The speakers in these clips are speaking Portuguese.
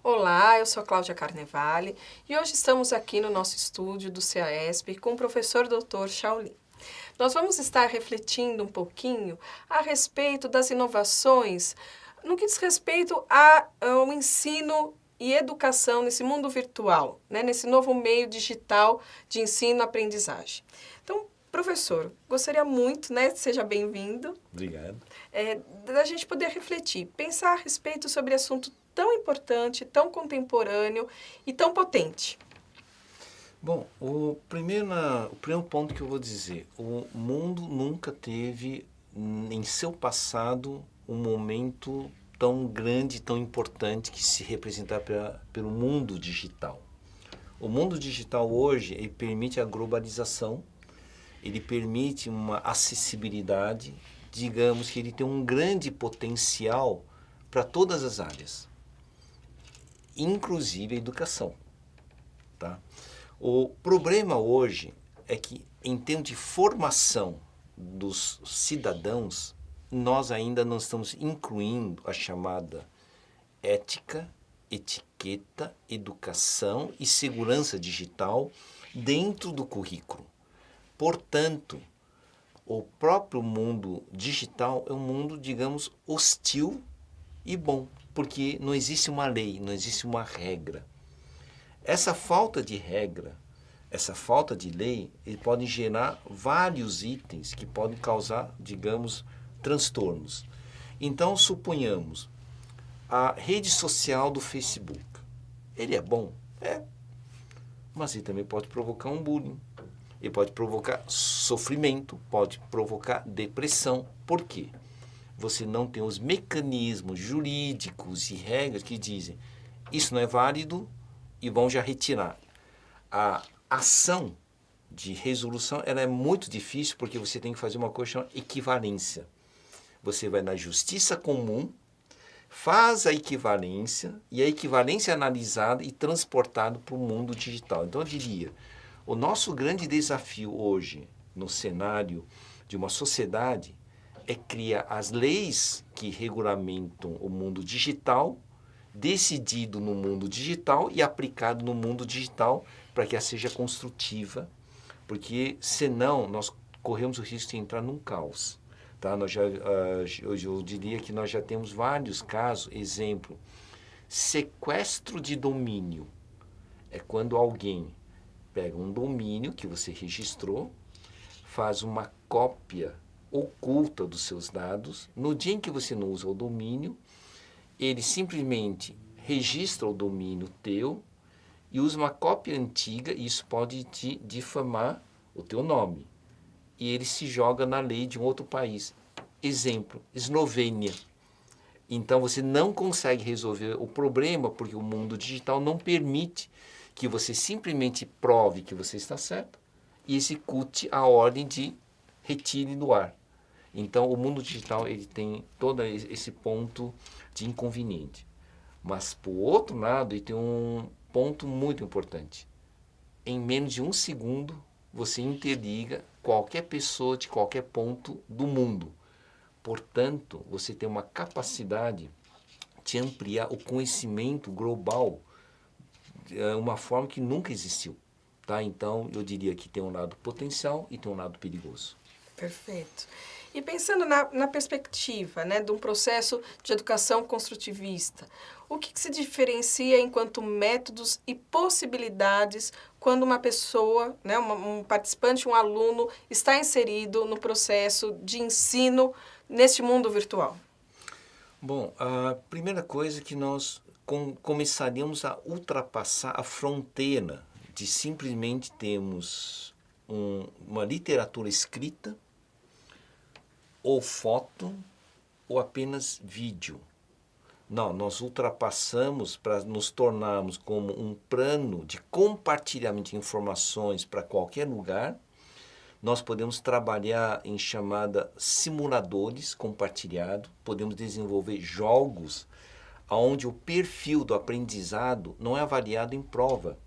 Olá, eu sou Cláudia Carnevale e hoje estamos aqui no nosso estúdio do CEASP com o professor Dr. Shaolin. Nós vamos estar refletindo um pouquinho a respeito das inovações no que diz respeito ao ensino e educação nesse mundo virtual, nesse novo meio digital de ensino-aprendizagem. Então, professor, gostaria muito, seja bem-vindo. Obrigado. Da gente poder refletir, pensar a respeito sobre assunto tão importante, tão contemporâneo e tão potente. Bom, o primeiro ponto que eu vou dizer, o mundo nunca teve em seu passado um momento tão grande, tão importante que se representar pelo mundo digital. O mundo digital hoje, ele permite a globalização, ele permite uma acessibilidade, digamos que ele tem um grande potencial para todas as áreas, inclusive a educação. Tá? O problema hoje é que, em termos de formação dos cidadãos, nós ainda não estamos incluindo a chamada ética, etiqueta, educação e segurança digital dentro do currículo. Portanto, o próprio mundo digital é um mundo, digamos, hostil e bom, porque não existe uma lei, não existe uma regra. Essa falta de regra, essa falta de lei, ele pode gerar vários itens que podem causar, digamos, transtornos. Então, suponhamos, a rede social do Facebook. Ele é bom? É. Mas ele também pode provocar um bullying. Ele pode provocar sofrimento, pode provocar depressão. Por quê? Você não tem os mecanismos jurídicos e regras que dizem isso não é válido e vão já retirar. A ação de resolução ela é muito difícil porque você tem que fazer uma coisa chamada equivalência. Você vai na justiça comum, faz a equivalência e a equivalência é analisada e transportada para o mundo digital. Então eu diria, o nosso grande desafio hoje no cenário de uma sociedade é criar as leis que regulamentam o mundo digital, decidido no mundo digital e aplicado no mundo digital para que ela seja construtiva, porque senão nós corremos o risco de entrar num caos. Tá? Eu diria que nós já temos vários casos, exemplo, sequestro de domínio. É quando alguém pega um domínio que você registrou, faz uma cópia oculta dos seus dados, no dia em que você não usa o domínio, ele simplesmente registra o domínio teu e usa uma cópia antiga, e isso pode te difamar o teu nome. E ele se joga na lei de um outro país. Exemplo, Eslovênia. Então você não consegue resolver o problema porque o mundo digital não permite que você simplesmente prove que você está certo e execute a ordem de retire do ar. Então o mundo digital ele tem todo esse ponto de inconveniente. Mas por outro lado ele tem um ponto muito importante. Em menos de um segundo você interliga qualquer pessoa de qualquer ponto do mundo. Portanto, você tem uma capacidade de ampliar o conhecimento global de uma forma que nunca existiu. Tá? Então, eu diria que tem um lado potencial e tem um lado perigoso. Perfeito. E pensando na perspectiva de um processo de educação construtivista, o que se diferencia enquanto métodos e possibilidades quando uma pessoa, um participante, um aluno, está inserido no processo de ensino neste mundo virtual? Bom, a primeira coisa é que nós começaríamos a ultrapassar a fronteira de simplesmente termos uma literatura escrita, ou foto, ou apenas vídeo. Não, nós ultrapassamos para nos tornarmos como um plano de compartilhamento de informações para qualquer lugar. Nós podemos trabalhar em chamada simuladores compartilhados, podemos desenvolver jogos onde o perfil do aprendizado não é avaliado em prova,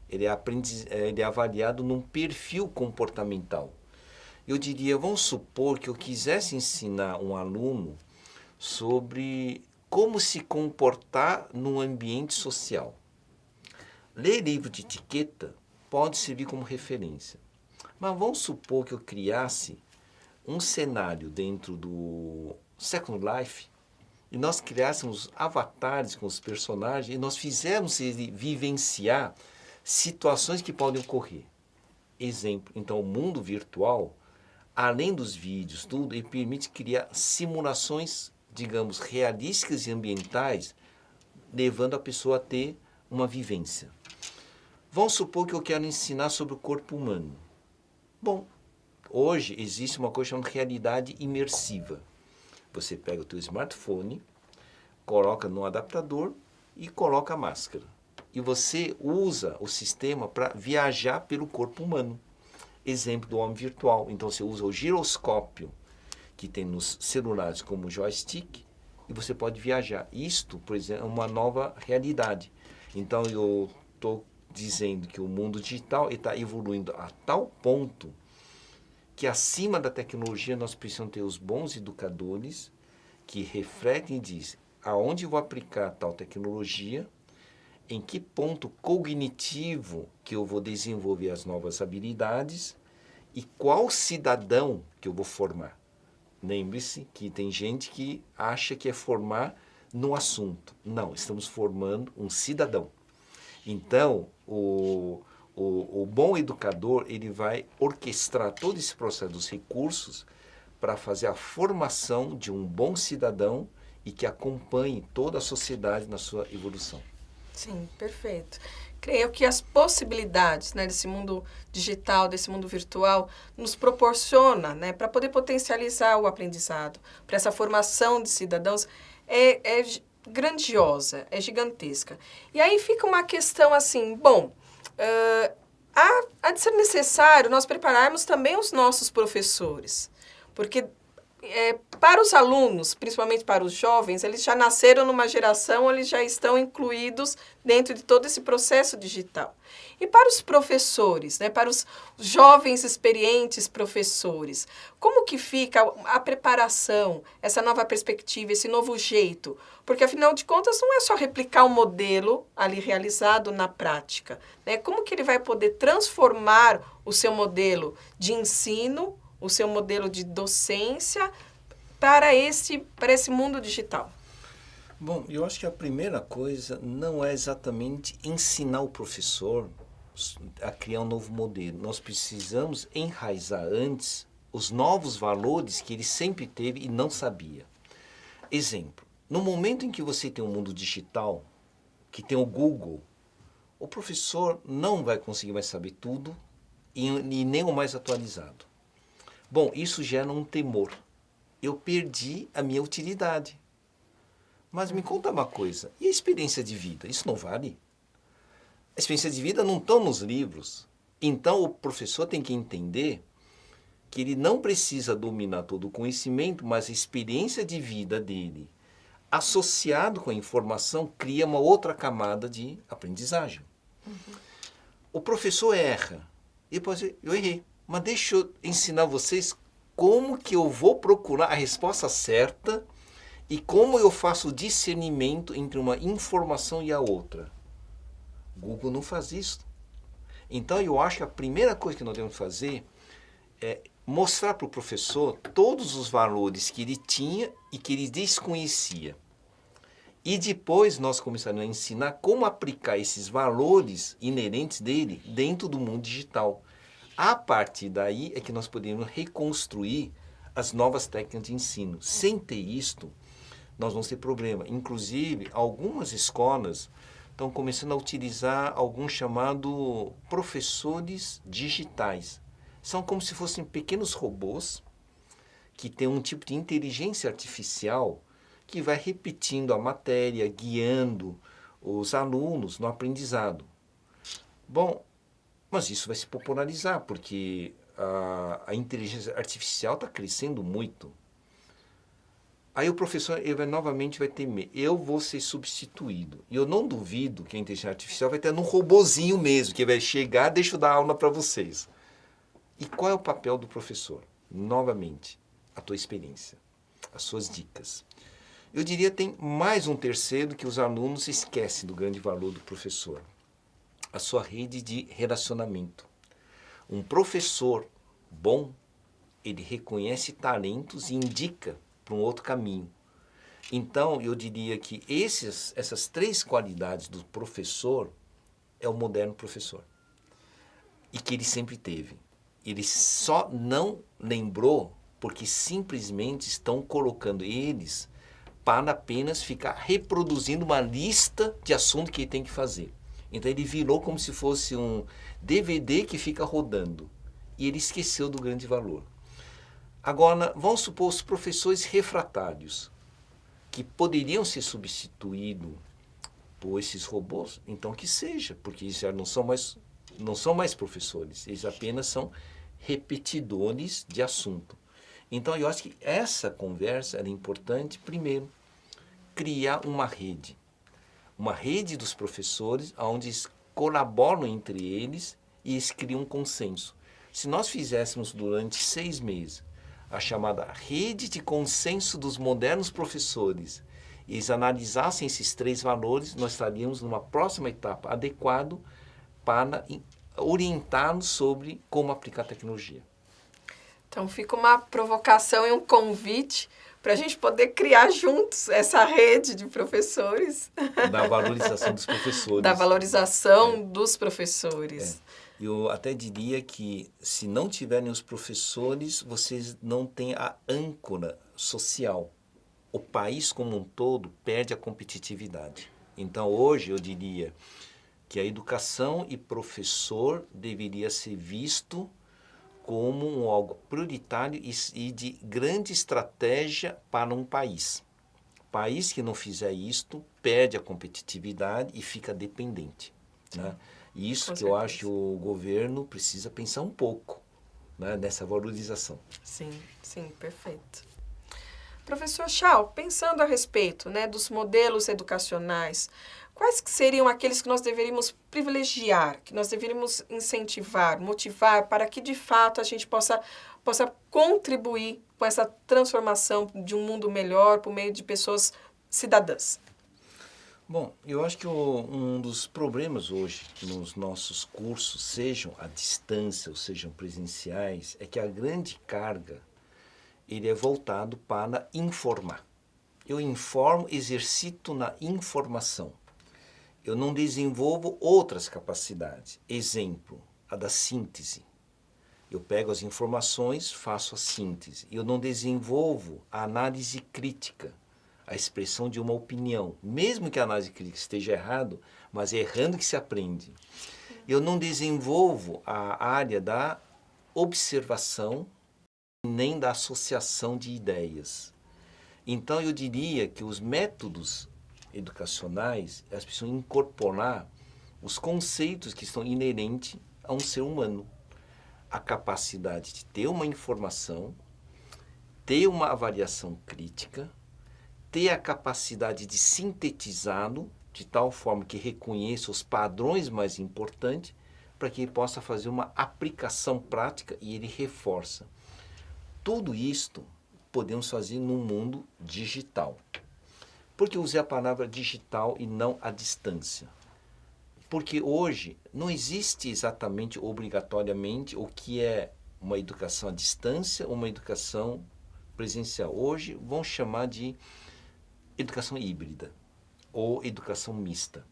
ele é avaliado num perfil comportamental. Eu diria, vamos supor que eu quisesse ensinar um aluno sobre como se comportar no ambiente social. Ler livro de etiqueta pode servir como referência. Mas vamos supor que eu criasse um cenário dentro do Second Life e nós criássemos avatares com os personagens e nós fizéssemos ele vivenciar situações que podem ocorrer. Exemplo, então o mundo virtual, além dos vídeos, tudo, ele permite criar simulações, digamos, realísticas e ambientais, levando a pessoa a ter uma vivência. Vamos supor que eu quero ensinar sobre o corpo humano. Bom, hoje existe uma coisa chamada realidade imersiva. Você pega o teu smartphone, coloca no adaptador e coloca a máscara. E você usa o sistema para viajar pelo corpo humano. Exemplo do homem virtual. Então você usa o giroscópio que tem nos celulares como joystick e você pode viajar. Isto, por exemplo, é uma nova realidade. Então eu estou dizendo que o mundo digital está evoluindo a tal ponto que acima da tecnologia nós precisamos ter os bons educadores que refletem e dizem aonde vou aplicar tal tecnologia, em que ponto cognitivo que eu vou desenvolver as novas habilidades e qual cidadão que eu vou formar. Lembre-se que tem gente que acha que é formar no assunto. Não, estamos formando um cidadão. Então, o bom educador, ele vai orquestrar todo esse processo dos recursos para fazer a formação de um bom cidadão e que acompanhe toda a sociedade na sua evolução. Sim, perfeito. Creio que as possibilidades, né, desse mundo digital, desse mundo virtual, nos proporciona, né, para poder potencializar o aprendizado, para essa formação de cidadãos, é grandiosa, é gigantesca. E aí fica uma questão assim, bom, há de ser necessário nós prepararmos também os nossos professores, porque para os alunos, principalmente para os jovens, eles já nasceram numa geração, eles já estão incluídos dentro de todo esse processo digital. E para os professores, né, para os jovens experientes professores, como que fica a preparação, essa nova perspectiva, esse novo jeito? Porque, afinal de contas, não é só replicar um modelo ali realizado na prática, né? Como que ele vai poder transformar o seu modelo de ensino, o seu modelo de docência para esse mundo digital? Bom, eu acho que a primeira coisa não é exatamente ensinar o professor a criar um novo modelo. Nós precisamos enraizar antes os novos valores que ele sempre teve e não sabia. Exemplo, no momento em que você tem um mundo digital, que tem o Google, o professor não vai conseguir mais saber tudo e nem o mais atualizado. Bom, isso gera um temor. Eu perdi a minha utilidade. Mas me conta uma coisa, e a experiência de vida? Isso não vale? A experiência de vida não está nos livros. Então o professor tem que entender que ele não precisa dominar todo o conhecimento, mas a experiência de vida dele, associado com a informação, cria uma outra camada de aprendizagem. O professor erra. Ele pode dizer, eu errei. Mas deixa eu ensinar vocês como que eu vou procurar a resposta certa e como eu faço o discernimento entre uma informação e a outra. Google não faz isso. Então eu acho que a primeira coisa que nós devemos fazer é mostrar para o professor todos os valores que ele tinha e que ele desconhecia. E depois nós começaremos a ensinar como aplicar esses valores inerentes dele dentro do mundo digital. A partir daí é que nós podemos reconstruir as novas técnicas de ensino. Sem ter isto, nós vamos ter problema. Inclusive, algumas escolas estão começando a utilizar alguns chamados professores digitais. São como se fossem pequenos robôs que têm um tipo de inteligência artificial que vai repetindo a matéria, guiando os alunos no aprendizado. Bom, mas isso vai se popularizar, porque a inteligência artificial está crescendo muito. Aí o professor ele novamente vai temer, eu vou ser substituído. E eu não duvido que a inteligência artificial vai ter um robozinho mesmo, que vai chegar, deixa eu dar aula para vocês. E qual é o papel do professor? Novamente, a tua experiência, as suas dicas. Eu diria que tem mais um terceiro que os alunos esquecem do grande valor do professor. A sua rede de relacionamento. Um professor bom, ele reconhece talentos e indica para um outro caminho. Então, eu diria que essas 3 qualidades do professor é o moderno professor. E que ele sempre teve. Ele só não lembrou porque simplesmente estão colocando eles para apenas ficar reproduzindo uma lista de assuntos que ele tem que fazer. Então ele virou como se fosse um DVD que fica rodando. E ele esqueceu do grande valor. Agora, vamos supor os professores refratários, que poderiam ser substituídos por esses robôs, então que seja, porque eles já não são mais professores, eles apenas são repetidores de assunto. Então eu acho que essa conversa é importante, primeiro, criar uma rede dos professores, onde eles colaboram entre eles e eles criam um consenso. Se nós fizéssemos durante 6 meses a chamada rede de consenso dos modernos professores, e eles analisassem esses 3 valores, nós estaríamos numa próxima etapa adequado para orientá-los sobre como aplicar a tecnologia. Então fica uma provocação e um convite para a gente poder criar juntos essa rede de professores. Da valorização dos professores. Da valorização dos professores. Eu até diria que se não tiverem os professores, vocês não têm a âncora social. O país como um todo perde a competitividade. Então hoje eu diria que a educação e professor deveria ser visto como algo prioritário e de grande estratégia para um país. País que não fizer isto perde a competitividade e fica dependente, né? E isso que eu acho que o governo precisa pensar um pouco, né, nessa valorização. Sim, sim, perfeito. Professor Chau, pensando a respeito, né, dos modelos educacionais, quais que seriam aqueles que nós deveríamos privilegiar, que nós deveríamos incentivar, motivar, para que de fato a gente possa contribuir com essa transformação de um mundo melhor por meio de pessoas cidadãs? Bom, eu acho que um dos problemas hoje nos nossos cursos, sejam à distância ou sejam presenciais, é que a grande carga ele é voltado para informar. Eu informo, exercito na informação. Eu não desenvolvo outras capacidades. Exemplo, a da síntese. Eu pego as informações, faço a síntese. Eu não desenvolvo a análise crítica, a expressão de uma opinião. Mesmo que a análise crítica esteja errado, mas é errando que se aprende. Eu não desenvolvo a área da observação, nem da associação de ideias. Então eu diria que os métodos educacionais, elas precisam incorporar os conceitos que estão inerentes a um ser humano. A capacidade de ter uma informação, ter uma avaliação crítica, ter a capacidade de sintetizá-lo de tal forma que reconheça os padrões mais importantes para que ele possa fazer uma aplicação prática e ele reforça. Tudo isto podemos fazer num mundo digital. Por que eu usei a palavra digital e não à distância? Porque hoje não existe exatamente, obrigatoriamente, o que é uma educação à distância ou uma educação presencial. Hoje vão chamar de educação híbrida ou educação mista.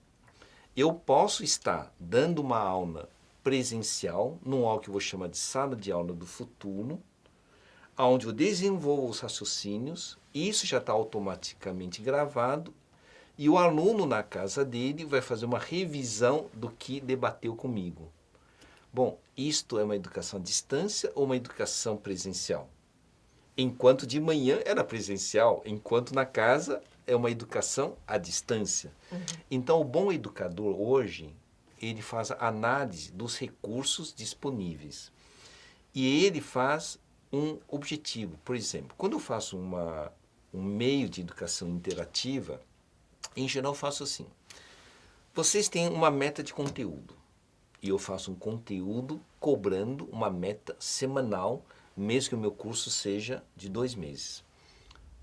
Eu posso estar dando uma aula presencial, num algo que eu vou chamar de sala de aula do futuro, onde eu desenvolvo os raciocínios, isso já está automaticamente gravado, e o aluno na casa dele vai fazer uma revisão do que debateu comigo. Bom, isto é uma educação à distância ou uma educação presencial? Enquanto de manhã era presencial, enquanto na casa é uma educação à distância. Então, o bom educador hoje, ele faz a análise dos recursos disponíveis. E ele faz um objetivo. Por exemplo, quando eu faço um meio de educação interativa, em geral eu faço assim. Vocês têm uma meta de conteúdo. E eu faço um conteúdo cobrando uma meta semanal, mesmo que o meu curso seja de 2 meses.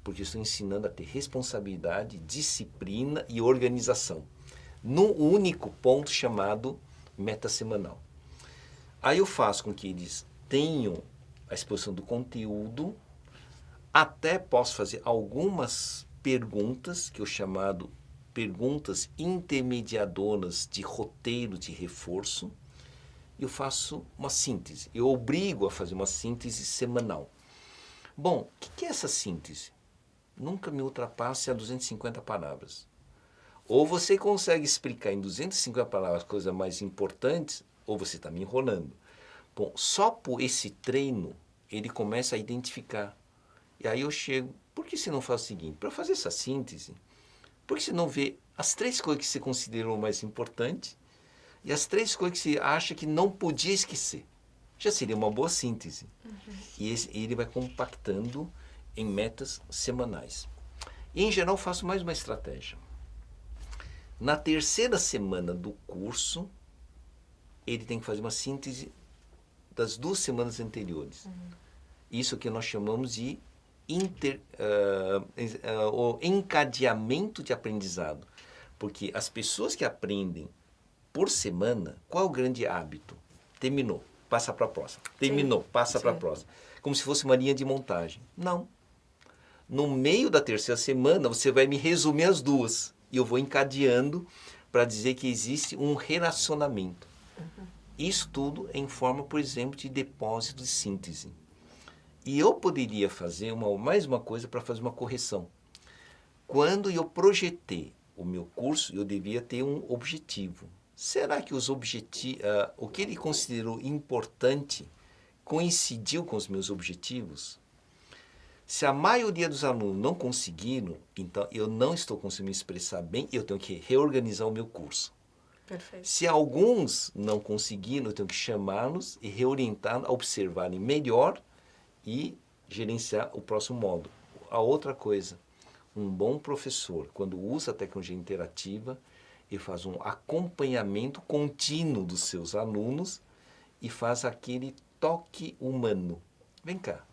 porque eu estou ensinando a ter responsabilidade, disciplina e organização, num único ponto chamado meta semanal. Aí eu faço com que eles tenham a exposição do conteúdo, até posso fazer algumas perguntas, que eu chamado perguntas intermediadoras de roteiro de reforço. Eu faço uma síntese, eu obrigo a fazer uma síntese semanal. Bom, o que é essa síntese? Nunca me ultrapasse a 250 palavras. Ou você consegue explicar em 250 palavras coisas mais importantes, ou você está me enrolando. Bom, só por esse treino, ele começa a identificar. E aí eu chego, por que você não faz o seguinte? Para fazer essa síntese, por que você não vê as 3 coisas que você considerou mais importantes e as 3 coisas que você acha que não podia esquecer? Já seria uma boa síntese. E ele vai compactando em metas semanais. E, em geral, faço mais uma estratégia. Na 3ª semana do curso, ele tem que fazer uma síntese das 2 semanas anteriores. Isso que nós chamamos de o encadeamento de aprendizado. Porque as pessoas que aprendem por semana, qual é o grande hábito? Terminou, passa para a próxima. Terminou, passa para a próxima. Como se fosse uma linha de montagem. Não. No meio da 3ª semana, você vai me resumir as 2. E eu vou encadeando para dizer que existe um relacionamento. Isso tudo em forma, por exemplo, de depósito de síntese. E eu poderia fazer mais uma coisa para fazer uma correção. Quando eu projetei o meu curso, eu devia ter um objetivo. Será que o que ele considerou importante coincidiu com os meus objetivos? Se a maioria dos alunos não conseguiram, então eu não estou conseguindo me expressar bem, eu tenho que reorganizar o meu curso. Perfeito. Se alguns não conseguiram, eu tenho que chamá-los e reorientá-los a observarem melhor e gerenciar o próximo módulo. A outra coisa, um bom professor, quando usa a tecnologia interativa, ele faz um acompanhamento contínuo dos seus alunos e faz aquele toque humano. Vem cá.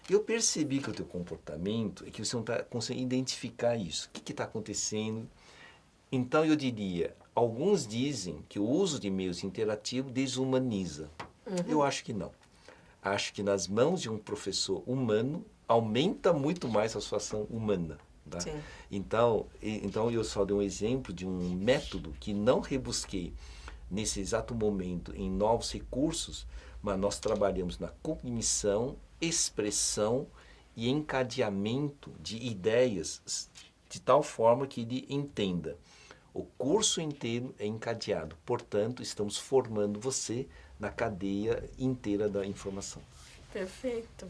Eu percebi que o teu comportamento é que você não está conseguindo identificar isso. O que está acontecendo? Então, eu diria, alguns dizem que o uso de meios interativos desumaniza. Eu acho que não. Acho que nas mãos de um professor humano, aumenta muito mais a sua ação humana. Tá? Então, eu só dei um exemplo de um método que não rebusquei nesse exato momento em novos recursos, mas nós trabalhamos na cognição, expressão e encadeamento de ideias de tal forma que ele entenda. O curso inteiro é encadeado, portanto, estamos formando você na cadeia inteira da informação. Perfeito.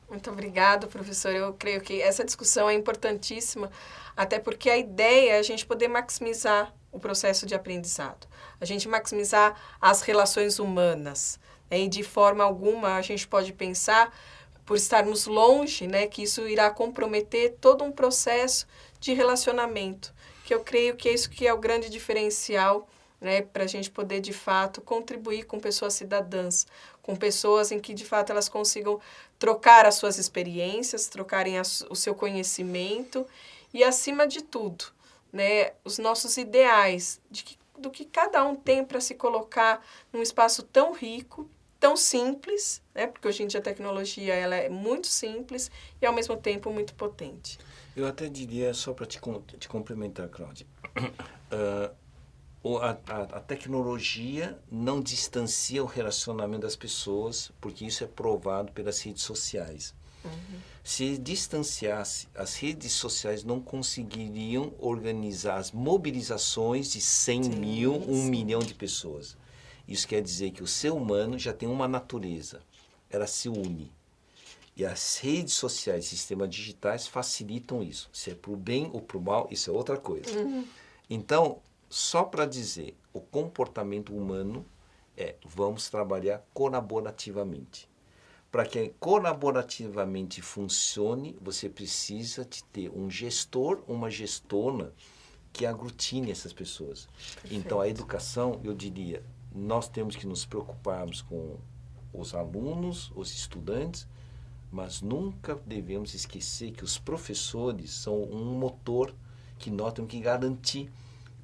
Muito obrigado, professor. Eu creio que essa discussão é importantíssima, até porque a ideia é a gente poder maximizar o processo de aprendizado, a gente maximizar as relações humanas. E de forma alguma a gente pode pensar, por estarmos longe, né, que isso irá comprometer todo um processo de relacionamento, que eu creio que é isso que é o grande diferencial, né, para a gente poder, de fato, contribuir com pessoas cidadãs, com pessoas em que, de fato, elas consigam trocar as suas experiências, trocarem o seu conhecimento e, acima de tudo, né, os nossos ideais, do que cada um tem para se colocar num espaço tão rico, tão simples, né, porque hoje em dia a tecnologia ela é muito simples e, ao mesmo tempo, muito potente. Eu até diria, só para te complementar, Cláudia, a tecnologia não distancia o relacionamento das pessoas, porque isso é provado pelas redes sociais. Se distanciasse, as redes sociais não conseguiriam organizar as mobilizações de 100 mil, 1 milhão de pessoas. Isso quer dizer que o ser humano já tem uma natureza, ela se une. E as redes sociais, sistemas digitais facilitam isso. Se é para o bem ou para o mal, isso é outra coisa. Então, só para dizer, o comportamento humano vamos trabalhar colaborativamente. Para que colaborativamente funcione, você precisa de ter um gestor, uma gestora que aglutine essas pessoas. Perfeito. Então, a educação, eu diria, nós temos que nos preocuparmos com os alunos, os estudantes, mas nunca devemos esquecer que os professores são um motor que nós temos que garantir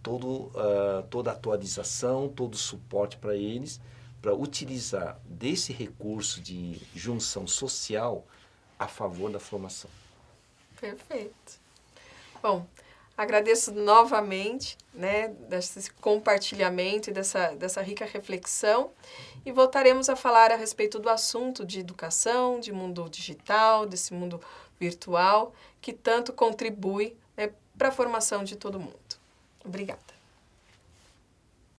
toda a atualização, todo o suporte para eles, para utilizar desse recurso de junção social a favor da formação. Perfeito. Bom, agradeço novamente, né, desse compartilhamento e dessa rica reflexão, e voltaremos a falar a respeito do assunto de educação, de mundo digital, desse mundo virtual, que tanto contribui, né, para a formação de todo mundo. Obrigada.